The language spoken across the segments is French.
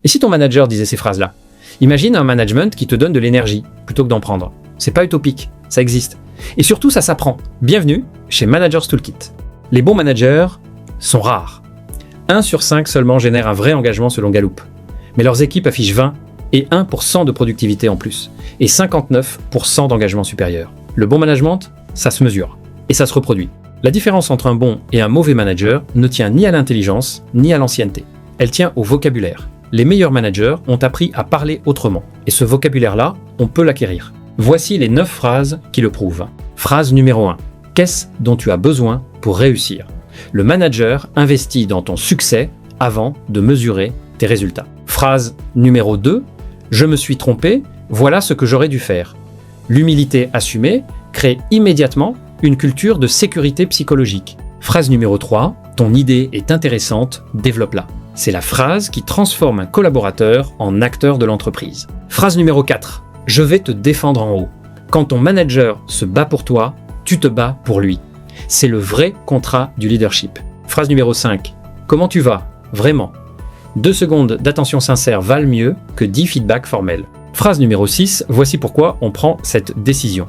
Et si ton manager disait ces phrases-là? Imagine un management qui te donne de l'énergie plutôt que d'en prendre. C'est pas utopique, ça existe. Et surtout, ça s'apprend. Bienvenue chez Managers Toolkit. Les bons managers sont rares. 1 sur 5 seulement génèrent un vrai engagement selon Gallup. Mais leurs équipes affichent 20 et 1% de productivité en plus. Et 59% d'engagement supérieur. Le bon management, ça se mesure. Et ça se reproduit. La différence entre un bon et un mauvais manager ne tient ni à l'intelligence, ni à l'ancienneté. Elle tient au vocabulaire. Les meilleurs managers ont appris à parler autrement. Et ce vocabulaire-là, on peut l'acquérir. Voici les 9 phrases qui le prouvent. Phrase numéro 1. Qu'est-ce dont tu as besoin pour réussir? Le manager investit dans ton succès avant de mesurer tes résultats. Phrase numéro 2. Je me suis trompé, voilà ce que j'aurais dû faire. L'humilité assumée crée immédiatement une culture de sécurité psychologique. Phrase numéro 3. Ton idée est intéressante, développe-la. C'est la phrase qui transforme un collaborateur en acteur de l'entreprise. Phrase numéro 4. Je vais te défendre en haut. Quand ton manager se bat pour toi, tu te bats pour lui. C'est le vrai contrat du leadership. Phrase numéro 5. Comment tu vas? Vraiment. 2 secondes d'attention sincère valent mieux que 10 feedbacks formels. Phrase numéro 6. Voici pourquoi on prend cette décision.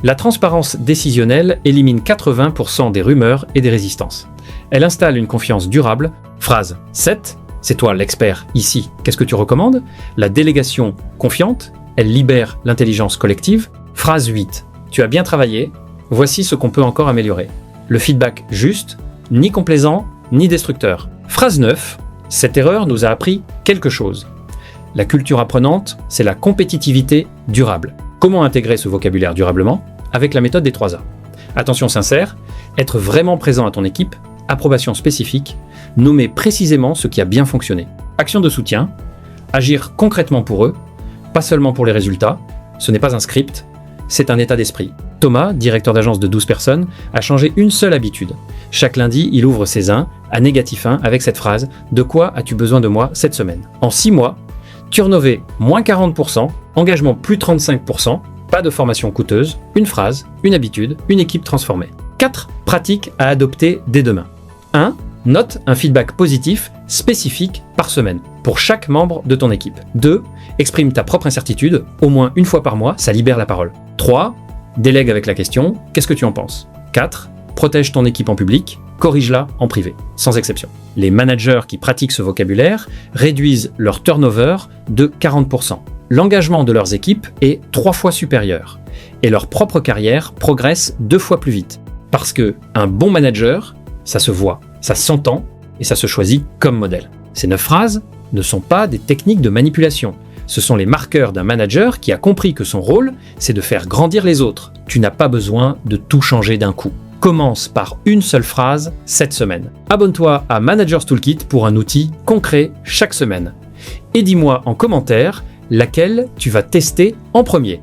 La transparence décisionnelle élimine 80% des rumeurs et des résistances. Elle installe une confiance durable. Phrase 7. C'est toi l'expert ici. Qu'est-ce que tu recommandes? La délégation confiante. Elle libère l'intelligence collective. Phrase 8. Tu as bien travaillé. Voici ce qu'on peut encore améliorer. Le feedback juste, ni complaisant, ni destructeur. Phrase 9. Cette erreur nous a appris quelque chose. La culture apprenante, c'est la compétitivité durable. Comment intégrer ce vocabulaire durablement? Avec la méthode des 3 A. Attention sincère, être vraiment présent à ton équipe, approbation spécifique, nommer précisément ce qui a bien fonctionné. Action de soutien, agir concrètement pour eux, pas seulement pour les résultats, ce n'est pas un script, c'est un état d'esprit. Thomas, directeur d'agence de 12 personnes, a changé une seule habitude. Chaque lundi, il ouvre ses 1 à négatif 1 avec cette phrase « De quoi as-tu besoin de moi cette semaine ?» En 6 mois, turnover moins 40%, engagement plus 35%, pas de formation coûteuse, une phrase, une habitude, une équipe transformée. 4 pratiques à adopter dès demain. 1. Note un feedback positif spécifique par semaine pour chaque membre de ton équipe. 2. Exprime ta propre incertitude, au moins une fois par mois, ça libère la parole. 3. Délègue avec la question, qu'est-ce que tu en penses? 4. Protège ton équipe en public, corrige-la en privé, sans exception. Les managers qui pratiquent ce vocabulaire réduisent leur turnover de 40%. L'engagement de leurs équipes est 3 fois supérieur et leur propre carrière progresse 2 fois plus vite. Parce que un bon manager, ça se voit, ça s'entend et ça se choisit comme modèle. Ces 9 phrases ne sont pas des techniques de manipulation. Ce sont les marqueurs d'un manager qui a compris que son rôle, c'est de faire grandir les autres. Tu n'as pas besoin de tout changer d'un coup. Commence par une seule phrase cette semaine. Abonne-toi à Managers Toolkit pour un outil concret chaque semaine. Et dis-moi en commentaire laquelle tu vas tester en premier.